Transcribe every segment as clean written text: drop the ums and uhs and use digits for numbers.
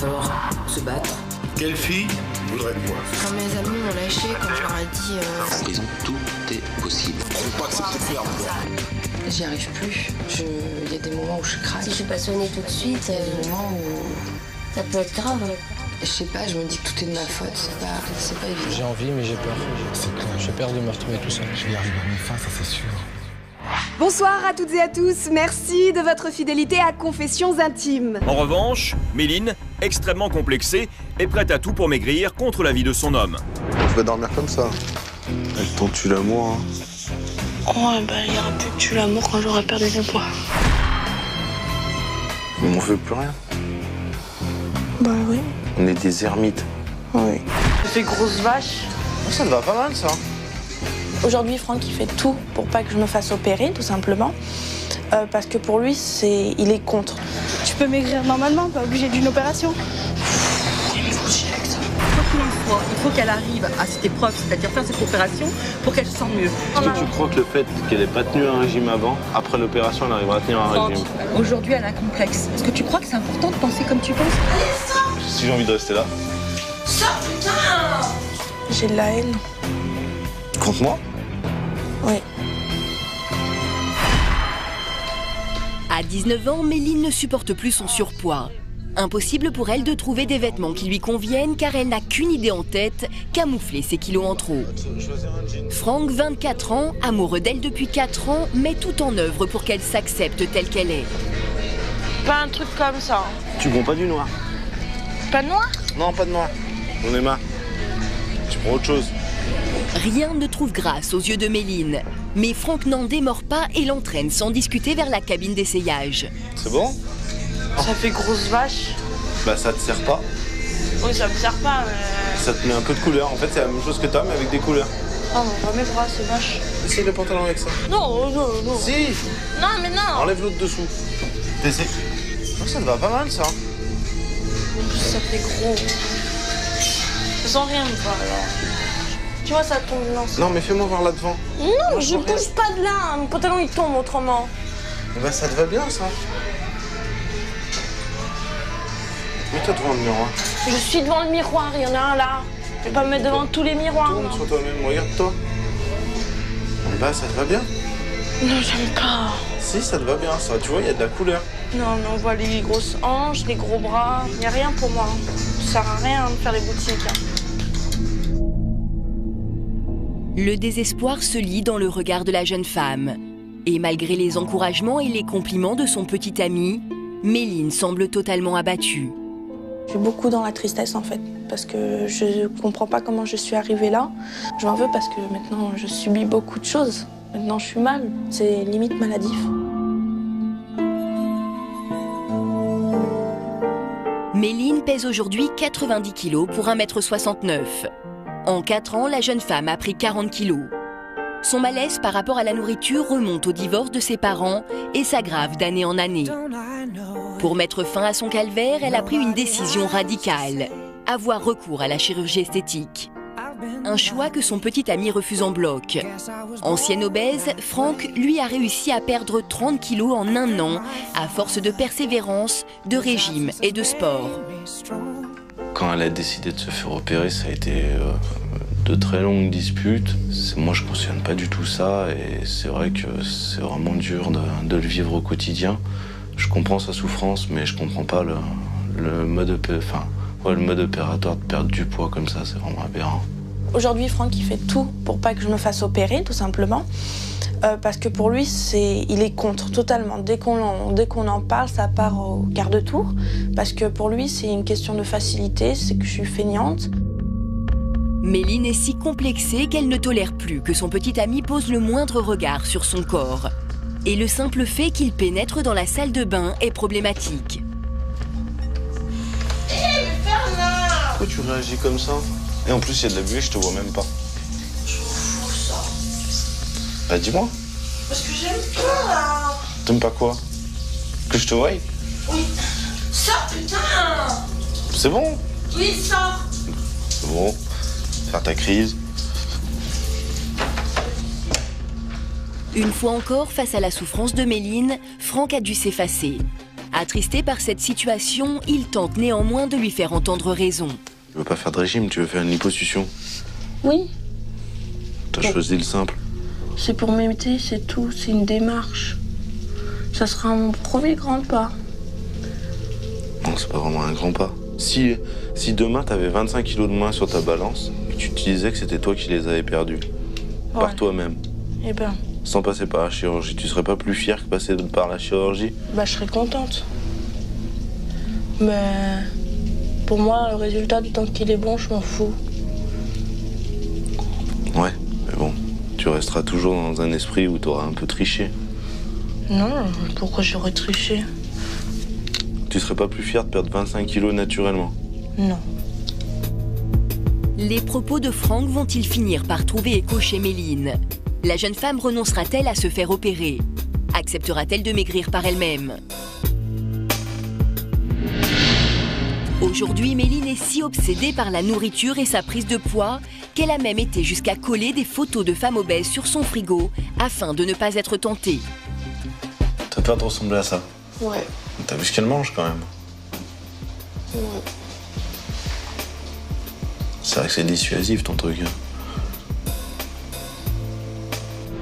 falloir se battre. Quelle fille voudrait quoi? Quand mes amis m'ont lâché, quand je leur ai dit... En prison, tout est possible. Faut pas accepter de perdre, quoi. J'y arrive plus. Il y a des moments où je craque. Si je suis passionnée tout de suite, Il y a des moments où... ça peut être grave. Je sais pas, je me dis que tout est de ma faute. C'est pas évident. J'ai envie, mais j'ai peur. C'est clair. J'ai peur de me retrouver tout seul. Je vais y arriver à mes fins, ça c'est sûr. Bonsoir à toutes et à tous, merci de votre fidélité à Confessions Intimes. En revanche, Méline, extrêmement complexée, est prête à tout pour maigrir contre l'avis de son homme. Je vais dormir comme ça. Elle t'en tue l'amour, hein. Ouais, bah il y aura plus de tue l'amour quand j'aurai perdu du poids. On fait plus rien. Bah oui. On est des ermites. Oui. Je fais grosse vache. Ça te va pas mal, ça. Aujourd'hui, Franck, il fait tout pour pas que je me fasse opérer, tout simplement. Parce que pour lui, il est contre. Tu peux maigrir normalement, pas obligé d'une opération. Il me faut chier avec ça. Quoi qu'il en soit, il faut qu'elle arrive à cette épreuve, c'est-à-dire faire cette opération, pour qu'elle se sente mieux. Est-ce que tu crois que le fait qu'elle n'ait pas tenu un régime avant, après l'opération, elle arrivera à tenir un régime? Aujourd'hui, elle a un complexe. Est-ce que tu crois que c'est important de penser comme tu penses? Si j'ai envie de rester là. Sors, putain! J'ai de la haine. Contre moi? Oui. À 19 ans, Méline ne supporte plus son surpoids. Impossible pour elle de trouver des vêtements qui lui conviennent car elle n'a qu'une idée en tête, camoufler ses kilos en trop. Franck, 24 ans, amoureux d'elle depuis 4 ans, met tout en œuvre pour qu'elle s'accepte telle qu'elle est. Pas un truc comme ça. Tu prends pas du noir? Pas de noir? Non, pas de noir. On est marre. Tu prends autre chose. Rien ne trouve grâce aux yeux de Méline. Mais Franck n'en démord pas et l'entraîne sans discuter vers la cabine d'essayage. C'est bon? Ça fait grosse vache. Bah ça te sert pas. Oui, ça me sert pas, mais... Ça te met un peu de couleur. En fait, c'est la même chose que t'as, mais avec des couleurs. Oh, on voit mes bras, c'est vache. Essaye le pantalon avec ça. Non, non, non. Si! Non, mais non. Enlève l'autre dessous. T'essaies. Non, ça te va pas mal, ça. En plus, ça fait gros. Je sens rien, quoi, alors. Tu vois, ça tombe là. Non, mais fais-moi voir là devant. Non, je bouge pas de là. Mon pantalon, il tombe autrement. Bah, ça te va bien, ça. Mets-toi devant le miroir. Je suis devant le miroir, il y en a un là. Je vais pas me mettre devant tous les miroirs. Tourne sur toi-même, regarde-toi. Bah, ça te va bien? Non, j'aime pas. Si, ça te va bien, ça. Tu vois, il y a de la couleur. Non, mais on voit les grosses hanches, les gros bras. Il n'y a rien pour moi. Ça sert à rien de faire les boutiques. Le désespoir se lit dans le regard de la jeune femme. Et malgré les encouragements et les compliments de son petit ami, Méline semble totalement abattue. Je suis beaucoup dans la tristesse en fait, parce que je comprends pas comment je suis arrivée là. Je m'en veux parce que maintenant je subis beaucoup de choses. Maintenant je suis mal, c'est limite maladif. Méline pèse aujourd'hui 90 kg pour 1,69 m. En 4 ans, la jeune femme a pris 40 kg. Son malaise par rapport à la nourriture remonte au divorce de ses parents et s'aggrave d'année en année. Pour mettre fin à son calvaire, elle a pris une décision radicale, avoir recours à la chirurgie esthétique. Un choix que son petit ami refuse en bloc. Ancien obèse, Franck, lui, a réussi à perdre 30 kilos en 1 an, à force de persévérance, de régime et de sport. Quand elle a décidé de se faire opérer, ça a été de très longues disputes. Moi, je ne cautionne pas du tout ça et c'est vrai que c'est vraiment dur de le vivre au quotidien. Je comprends sa souffrance, mais je comprends pas le mode opératoire de perdre du poids comme ça, c'est vraiment aberrant. Aujourd'hui, Franck, il fait tout pour pas que je me fasse opérer, tout simplement. Parce que pour lui, il est contre totalement. Dès qu'on en parle, ça part au quart de tour. Parce que pour lui, c'est une question de facilité, c'est que je suis feignante. Méline est si complexée qu'elle ne tolère plus que son petit ami pose le moindre regard sur son corps. Et le simple fait qu'il pénètre dans la salle de bain est problématique. Pourquoi tu réagis comme ça? Et en plus, il y a de la buée, je te vois même pas. Je m'en fous, ça. Bah, dis-moi. Parce que j'aime pas, là. T'aimes pas quoi? Que je te voie? Oui. Sors, putain. C'est bon? Oui, sors. C'est bon. Faire ta crise. Une fois encore, face à la souffrance de Méline, Franck a dû s'effacer. Attristé par cette situation, il tente néanmoins de lui faire entendre raison. Tu veux pas faire de régime, tu veux faire une liposuction. Oui. T'as choisi le simple. C'est pour m'aider, c'est tout. C'est une démarche. Ça sera mon premier grand pas. Non, c'est pas vraiment un grand pas. Si demain t'avais 25 kilos de moins sur ta balance et que tu te disais que c'était toi qui les avais perdus, par toi-même, Eh ben, sans passer par la chirurgie, tu serais pas plus fier que passer par la chirurgie? bah, je serais contente. Mais pour moi, le résultat, tant qu'il est bon, je m'en fous. Ouais, mais bon, tu resteras toujours dans un esprit où t'auras un peu triché. Non, pourquoi j'aurais triché? Tu serais pas plus fier de perdre 25 kilos naturellement? Non. Les propos de Franck vont-ils finir par trouver écho chez Méline? La jeune femme renoncera-t-elle à se faire opérer? Acceptera-t-elle de maigrir par elle-même? Aujourd'hui, Méline est si obsédée par la nourriture et sa prise de poids qu'elle a même été jusqu'à coller des photos de femmes obèses sur son frigo afin de ne pas être tentée. T'as peur de ressembler à ça? Ouais. T'as vu ce qu'elle mange quand même? Ouais. C'est vrai que c'est dissuasif ton truc.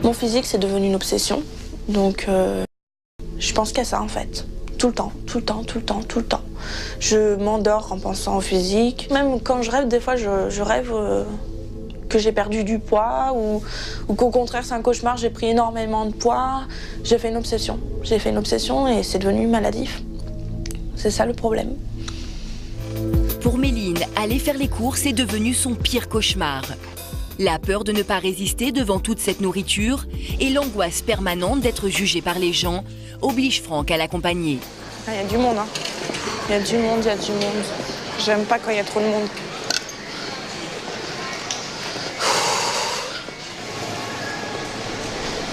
Mon physique, c'est devenu une obsession. Donc, je pense qu'à ça, en fait. Tout le temps, tout le temps, tout le temps, tout le temps. Je m'endors en pensant au physique. Même quand je rêve, des fois, je rêve que j'ai perdu du poids ou qu'au contraire, c'est un cauchemar, j'ai pris énormément de poids. J'ai fait une obsession. J'ai fait une obsession et c'est devenu maladif. C'est ça le problème. Pour Méline, aller faire les courses est devenu son pire cauchemar. La peur de ne pas résister devant toute cette nourriture et l'angoisse permanente d'être jugée par les gens obligent Franck à l'accompagner. Il y a du monde, hein. Il y a du monde, il y a du monde. J'aime pas quand il y a trop de monde.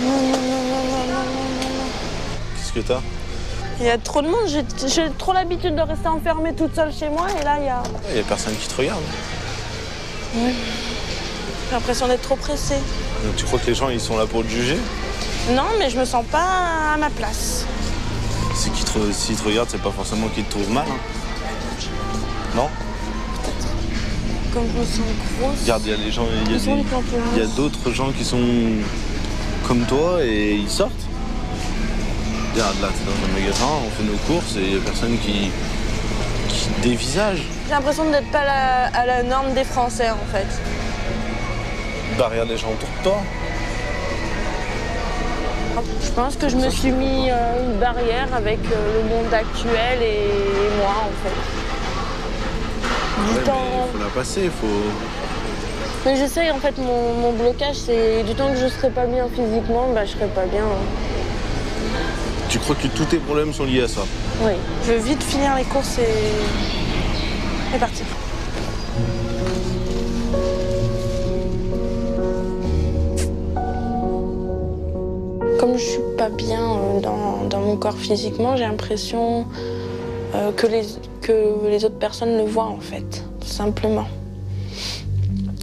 Non, non, non, non, non, non, non. Qu'est-ce que t'as? Il y a trop de monde, j'ai trop l'habitude de rester enfermée toute seule chez moi et là il y a... Il y a personne qui te regarde. Oui. J'ai l'impression d'être trop pressée. Donc tu crois que les gens ils sont là pour te juger? Non, mais je me sens pas à ma place. S'ils te regardent, c'est pas forcément qu'ils te trouvent mal. Hein. Non? Comme je me sens grosse. Regarde, il y a les gens, il y a d'autres gens qui sont comme toi et ils sortent. Regarde, là, t'es dans un magasin, on fait nos courses et il y a personne qui dévisage. J'ai l'impression d'être pas à la norme des Français, en fait. Bah, regarde les gens autour de toi. Je pense que je me suis mis une barrière avec le monde actuel et moi, en fait. Ouais, mais faut la passer, Mais j'essaye, en fait, mon blocage, c'est du temps que je serai pas bien physiquement, bah je serai pas bien. Tu crois que tous tes problèmes sont liés à ça? Oui. Je veux vite finir les courses et partir. Comme je suis pas bien dans mon corps physiquement, j'ai l'impression que les autres personnes le voient, en fait, tout simplement.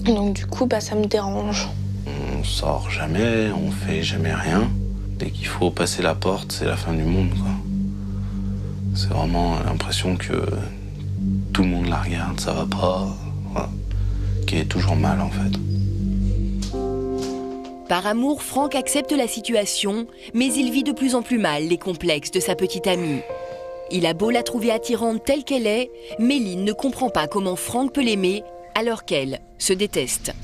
Donc du coup, bah, ça me dérange. On sort jamais, on fait jamais rien. Dès qu'il faut passer la porte, c'est la fin du monde, quoi. C'est vraiment l'impression que tout le monde la regarde, ça va pas, voilà. Qu'elle est toujours mal, en fait. Par amour, Franck accepte la situation, mais il vit de plus en plus mal les complexes de sa petite amie. Il a beau la trouver attirante telle qu'elle est, Méline ne comprend pas comment Franck peut l'aimer alors qu'elle se déteste.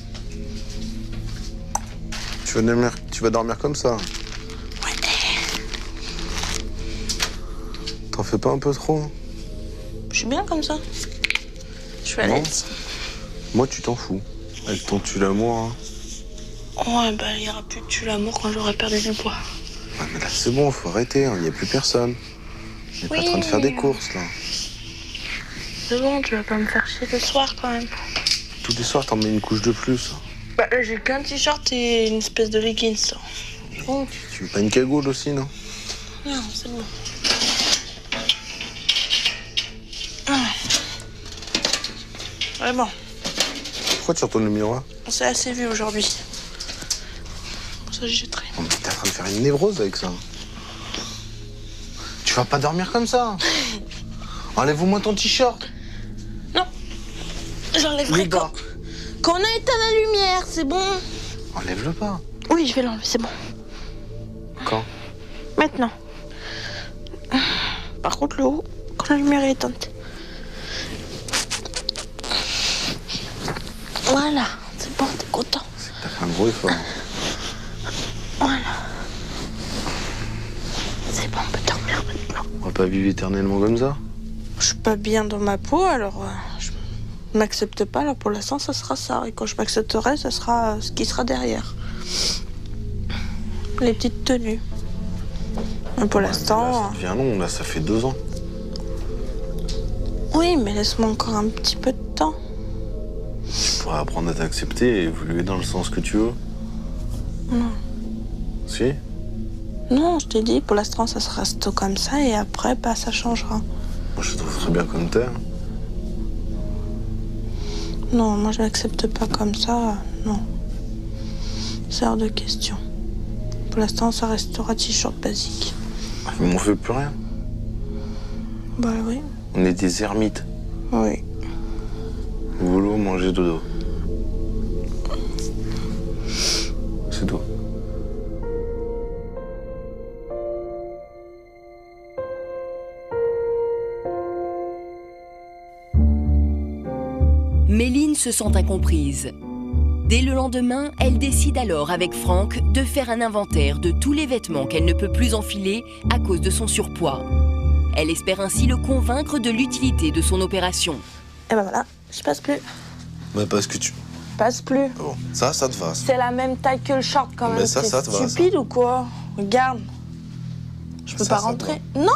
Tu vas dormir comme ça? Ouais. T'en fais pas un peu trop? Je suis bien comme ça. Je suis à l'aise. Moi, tu t'en fous. Avec ton tue-l'amour, hein. Ouais, bah il y aura plus de tue-l'amour quand j'aurai perdu du poids. Ouais, mais là, c'est bon, faut arrêter, il n'y a plus personne. On est pas en train de faire des courses, là. C'est bon, tu vas pas me faire chier le soir, quand même. Tous les soirs, t'en mets une couche de plus. Bah là, j'ai qu'un t-shirt et une espèce de leggings. Oh, tu veux pas une cagoule aussi, non? Non, c'est bon. Ouais, bon. Pourquoi tu retournes le miroir? On s'est assez vu aujourd'hui. Ça, j'y jetterai. Oh, mais t'es en train de faire une névrose avec ça. tu vas pas dormir comme ça. Enlève-moi ton t-shirt. Non, j'enlèverai quand on a éteint la lumière, c'est bon. Enlève-le pas. Oui, je vais l'enlever, c'est bon. Quand? Maintenant. Par contre, le haut, quand la lumière est éteinte. Voilà, c'est bon, t'es content. T'as fait un gros effort. Voilà. C'est bon, on peut dormir maintenant. On va pas vivre éternellement comme ça. Je suis pas bien dans ma peau, alors je m'accepte pas. Alors pour l'instant, ça sera ça. Et quand je m'accepterai, ça sera ce qui sera derrière. Les petites tenues. Mais pour l'instant... Ça devient long, là, ça fait 2 ans. Oui, mais laisse-moi encore un petit peu de temps. Tu pourrais apprendre à t'accepter et évoluer dans le sens que tu veux. Non. Si? Non, je t'ai dit, pour l'instant, ça sera comme ça et après, bah, ça changera. Moi, je te trouve très bien comme t'es. Non, moi, je m'accepte pas comme ça, non. C'est hors de question. Pour l'instant, ça restera t-shirt basique. Mais on fait plus rien. Bah oui. On est des ermites. Oui. Boulot, manger, dodo. C'est tout. Méline se sent incomprise. Dès le lendemain, elle décide alors avec Franck de faire un inventaire de tous les vêtements qu'elle ne peut plus enfiler à cause de son surpoids. Elle espère ainsi le convaincre de l'utilité de son opération. Et ben voilà, je passe plus. Bah parce que tu... Passe plus. Bon, ça te va. C'est la même taille que le short quand même. Mais ça te va. Stupide ou quoi? Regarde. Je peux pas rentrer. Non.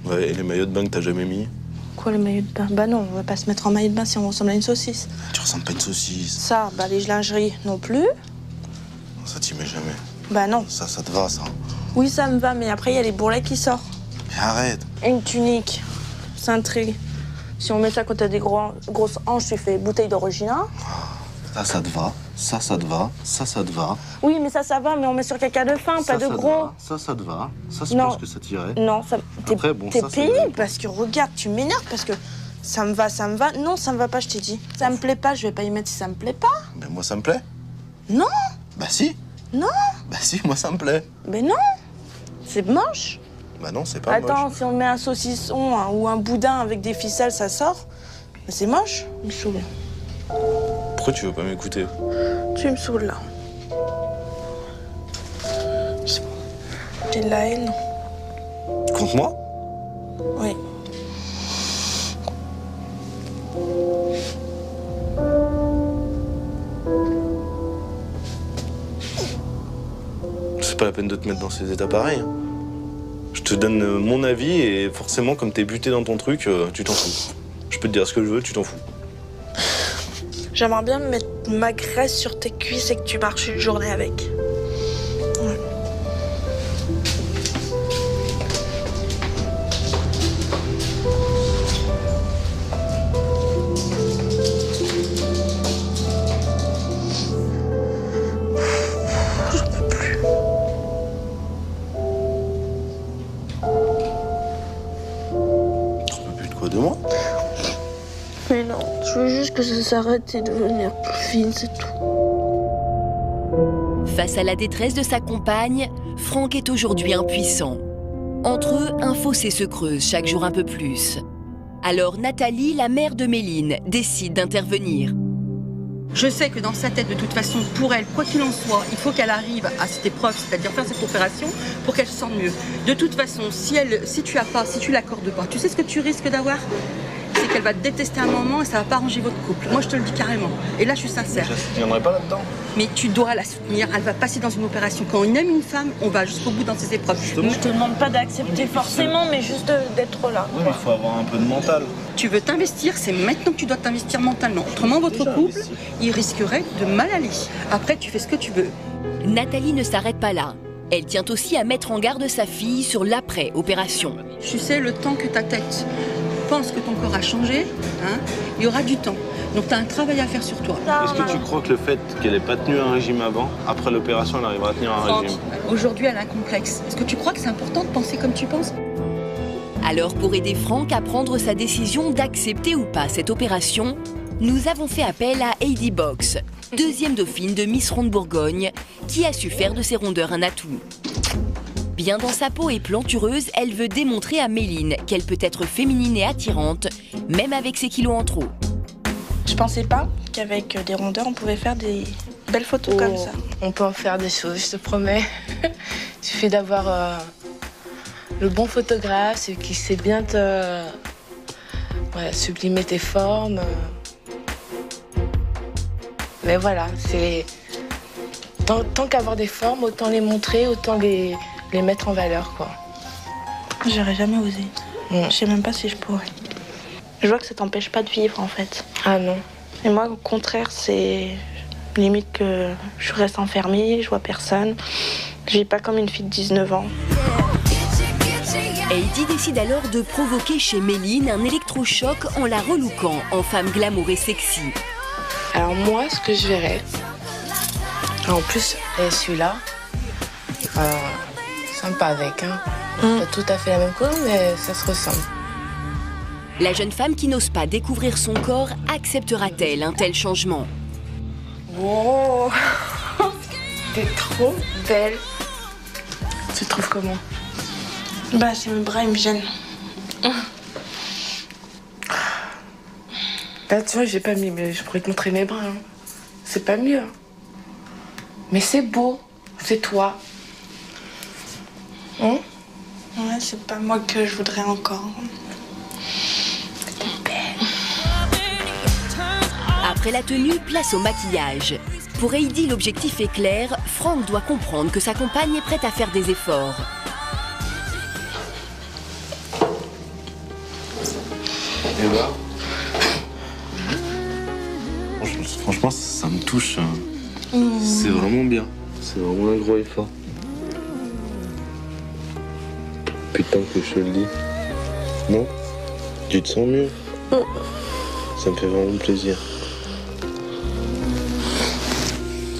Ouais, et les maillots de bain que t'as jamais mis? Quoi, les maillots de bain? Bah non, on va pas se mettre en maillot de bain si on ressemble à une saucisse. Tu ressembles pas à une saucisse. Ça, bah les lingeries non plus. Ça t'y mets jamais. Bah non. Ça te va, ça. Oui, ça me va, mais après, il y a les bourrelets qui sortent. Mais arrête. Et une tunique. Cintrée. Si on met ça quand t'as des grosses hanches, tu fais bouteille d'Origina. Ça te va. Ça te va. Ça te va. Oui, mais ça va, mais on met sur quelqu'un de fin, pas de gros. Ça te va. Ça, je Non. pense que ça t'irait. Non, t'es ça, pénible parce que regarde, tu m'énerves parce que ça me va. Non, ça me va pas, je t'ai dit. Ça me plaît pas, je vais pas y mettre si ça me plaît pas. Mais moi, ça me plaît. Non. Bah si. Non. Bah si, moi, ça me plaît. Mais non. C'est moche. Bah non, c'est pas moche. Attends, si on met un saucisson ou un boudin avec des ficelles, ça sort. Mais c'est moche. Il me saoule. Pourquoi tu veux pas m'écouter? Tu me saoules là. J'ai de la haine. Contre moi? Oui. C'est pas la peine de te mettre dans ces états pareils. Je te donne mon avis et forcément, comme t'es buté dans ton truc, tu t'en fous. Je peux te dire ce que je veux, tu t'en fous. J'aimerais bien mettre ma graisse sur tes cuisses et que tu marches une journée avec. Ouais. J'en peux plus. J'en peux plus de quoi, de moi? Mais non, je veux juste que ça s'arrête et devenir plus fine, c'est tout. Face à la détresse de sa compagne, Franck est aujourd'hui impuissant. Entre eux, un fossé se creuse chaque jour un peu plus. Alors Nathalie, la mère de Méline, décide d'intervenir. Je sais que dans sa tête, de toute façon, pour elle, quoi qu'il en soit, il faut qu'elle arrive à cette épreuve, c'est-à-dire faire cette opération pour qu'elle se sente mieux. De toute façon, si tu l'accordes pas, tu sais ce que tu risques d'avoir? C'est qu'elle va te détester un moment et ça va pas arranger votre couple. Moi, je te le dis carrément. Et là, je suis sincère. Je ne viendrai pas là-dedans. Mais tu dois la soutenir. Elle va passer dans une opération. Quand on aime une femme, on va jusqu'au bout dans ses épreuves. Je te demande pas d'accepter forcément, mais juste d'être là. Oui, mais il faut avoir un peu de mental. Tu veux t'investir, c'est maintenant que tu dois t'investir mentalement. Autrement, votre couple, il risquerait de mal aller. Après, tu fais ce que tu veux. Nathalie ne s'arrête pas là. Elle tient aussi à mettre en garde sa fille sur l'après-opération. Tu sais, le temps que ta tête penses que ton corps a changé, hein, il y aura du temps. Donc tu as un travail à faire sur toi. Est-ce que tu crois que le fait qu'elle n'ait pas tenu un régime avant, après l'opération, elle arrivera à tenir un régime? Aujourd'hui, elle a un complexe. Est-ce que tu crois que c'est important de penser comme tu penses? Alors, pour aider Franck à prendre sa décision d'accepter ou pas cette opération, nous avons fait appel à Heidi Box, deuxième dauphine de Miss Ronde Bourgogne, qui a su faire de ses rondeurs un atout. Bien dans sa peau et plantureuse, elle veut démontrer à Méline qu'elle peut être féminine et attirante, même avec ses kilos en trop. Je pensais pas qu'avec des rondeurs, on pouvait faire des belles photos comme ça. On peut en faire des choses, je te promets. Il suffit d'avoir le bon photographe, celui qui sait bien te sublimer tes formes. Mais voilà, c'est tant qu'avoir des formes, autant les montrer, autant les mettre en valeur, quoi. J'aurais jamais osé. Je sais même pas si je pourrais. Je vois que ça t'empêche pas de vivre, en fait. Ah non. Et moi, au contraire, c'est limite que je reste enfermée, je vois personne. Je vis pas comme une fille de 19 ans. Heidi décide alors de provoquer chez Méline un électrochoc en la relookant en femme glamour et sexy. Alors moi, ce que je verrais, en plus, celui-là, sympa avec, hein. Pas tout à fait la même couleur, mais ça se ressemble. La jeune femme qui n'ose pas découvrir son corps acceptera-t-elle un tel changement? Wow. T'es trop belle. Tu te trouves comment? Bah, c'est mes bras, ils me gênent. Là, tu vois, j'ai pas mis, mais je pourrais te montrer mes bras. Hein. C'est pas mieux. Mais c'est beau. C'est toi. Hein? Ouais, c'est pas moi que je voudrais encore. Après la tenue, place au maquillage. Pour Heidi, l'objectif est clair. Franck doit comprendre que sa compagne est prête à faire des efforts. Et bah, franchement, ça me touche. C'est vraiment bien. C'est vraiment un gros effort. Putain que je te le dis. Non? Tu te sens mieux? Ça me fait vraiment plaisir.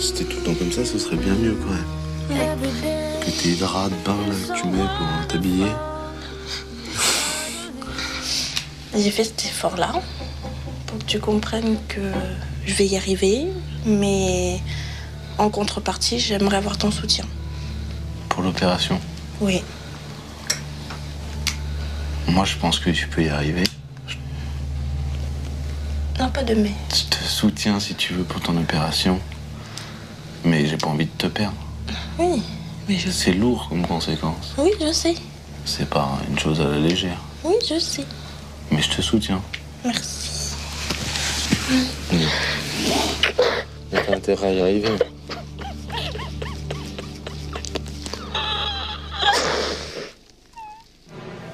Si c'était tout le temps comme ça, ce serait bien mieux quand même. Que tes draps de bain là, que tu mets pour t'habiller. J'ai fait cet effort-là pour que tu comprennes que je vais y arriver, mais en contrepartie, j'aimerais avoir ton soutien. Pour l'opération? Oui. Moi, je pense que tu peux y arriver. Non, pas de mais. Je te soutiens si tu veux pour ton opération, mais j'ai pas envie de te perdre. Oui, mais je... C'est lourd comme conséquence. Oui, je sais. C'est pas une chose à la légère. Oui, je sais. Mais je te soutiens. Merci. Il y a pas intérêt à y arriver.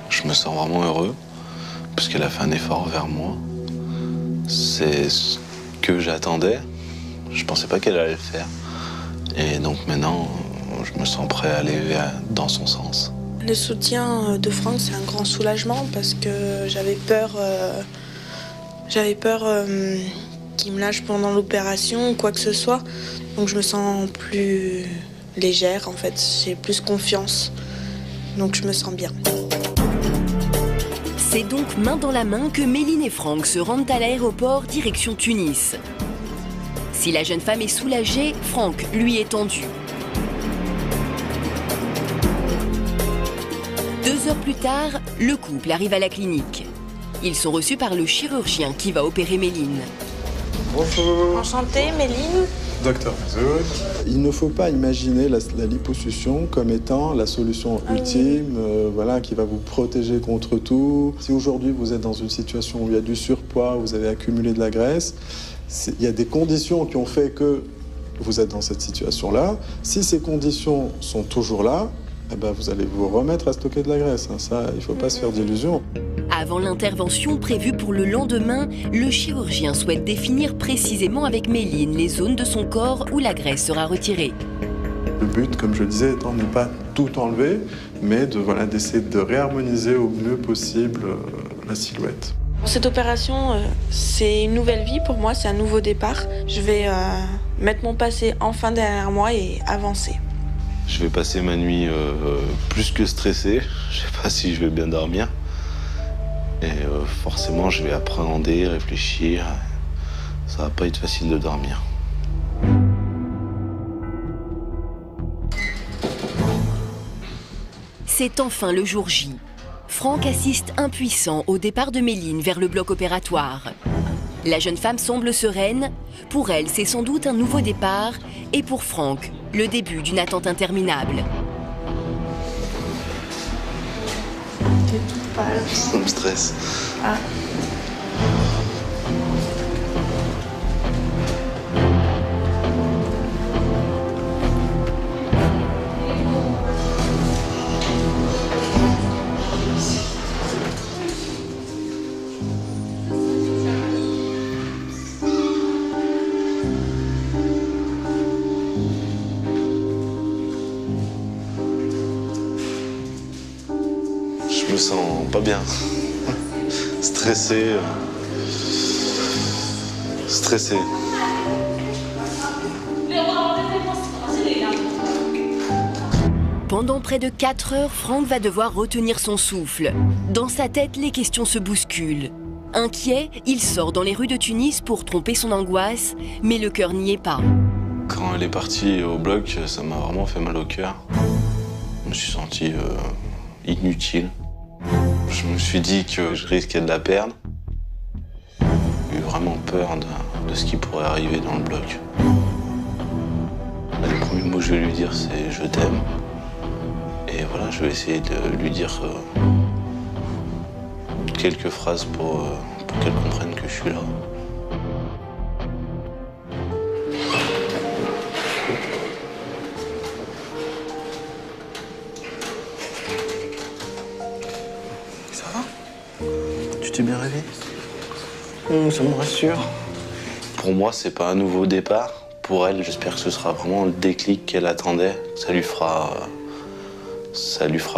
Je me sens vraiment heureux, parce qu'elle a fait un effort vers moi. C'est ce que j'attendais. Je pensais pas qu'elle allait le faire. Et donc maintenant, je me sens prêt à aller dans son sens. Le soutien de Franck, c'est un grand soulagement parce que j'avais peur qu'il me lâche pendant l'opération ou quoi que ce soit. Donc je me sens plus légère en fait, j'ai plus confiance. Donc je me sens bien. C'est donc main dans la main que Méline et Franck se rendent à l'aéroport direction Tunis. Si la jeune femme est soulagée, Franck, lui, est tendu. 2 heures plus tard, le couple arrive à la clinique. Ils sont reçus par le chirurgien qui va opérer Méline. Bonjour. Enchantée, Méline. Docteur Mazoud. Il ne faut pas imaginer la liposuction comme étant la solution ultime, voilà, qui va vous protéger contre tout. Si aujourd'hui vous êtes dans une situation où il y a du surpoids, vous avez accumulé de la graisse, il y a des conditions qui ont fait que vous êtes dans cette situation-là. Si ces conditions sont toujours là, eh ben vous allez vous remettre à stocker de la graisse. Hein. Ça, il ne faut pas se faire d'illusions. Avant l'intervention prévue pour le lendemain, le chirurgien souhaite définir précisément avec Méline les zones de son corps où la graisse sera retirée. Le but, comme je le disais, étant de ne pas tout enlever, mais d'essayer de réharmoniser au mieux possible la silhouette. Cette opération, c'est une nouvelle vie pour moi, c'est un nouveau départ. Je vais mettre mon passé enfin derrière moi et avancer. Je vais passer ma nuit plus que stressé. Je sais pas si je vais bien dormir. Et forcément, je vais appréhender, réfléchir. Ça va pas être facile de dormir. C'est enfin le jour J. Franck assiste impuissant au départ de Méline vers le bloc opératoire. La jeune femme semble sereine. Pour elle, c'est sans doute un nouveau départ. Et pour Franck, le début d'une attente interminable. T'es toute pâle. Ça me stresse. Ah. Je me sens pas bien. Stressé. Stressé. Pendant près de 4 heures, Franck va devoir retenir son souffle. Dans sa tête, les questions se bousculent. Inquiet, il sort dans les rues de Tunis pour tromper son angoisse, mais le cœur n'y est pas. Quand elle est partie au bloc, ça m'a vraiment fait mal au cœur. Je me suis senti inutile. Je me suis dit que je risquais de la perdre. J'ai eu vraiment peur de ce qui pourrait arriver dans le bloc. Le premier mot que je vais lui dire, c'est « je t'aime ». Et voilà, je vais essayer de lui dire quelques phrases pour qu'elle comprenne que je suis là. Ça va? Tu t'es bien réveillé? Ça me rassure. Pour moi, c'est pas un nouveau départ. Pour elle, j'espère que ce sera vraiment le déclic qu'elle attendait. Ça lui fera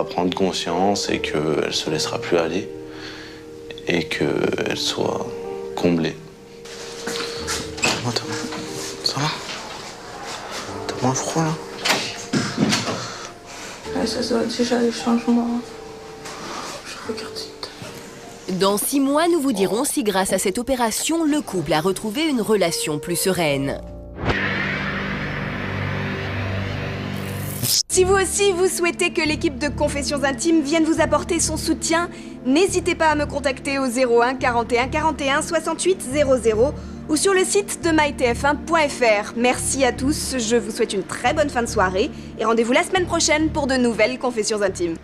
prendre conscience et qu'elle se laissera plus aller. Et qu'elle soit comblée. Ça va? T'as moins froid, là? Ouais, ça doit être déjà les changements. Je regarde vite. Dans 6 mois, nous vous dirons si grâce à cette opération, le couple a retrouvé une relation plus sereine. Si vous aussi, vous souhaitez que l'équipe de Confessions Intimes vienne vous apporter son soutien, n'hésitez pas à me contacter au 01 41 41 68 00 ou sur le site de mytf1.fr. Merci à tous, je vous souhaite une très bonne fin de soirée et rendez-vous la semaine prochaine pour de nouvelles Confessions Intimes.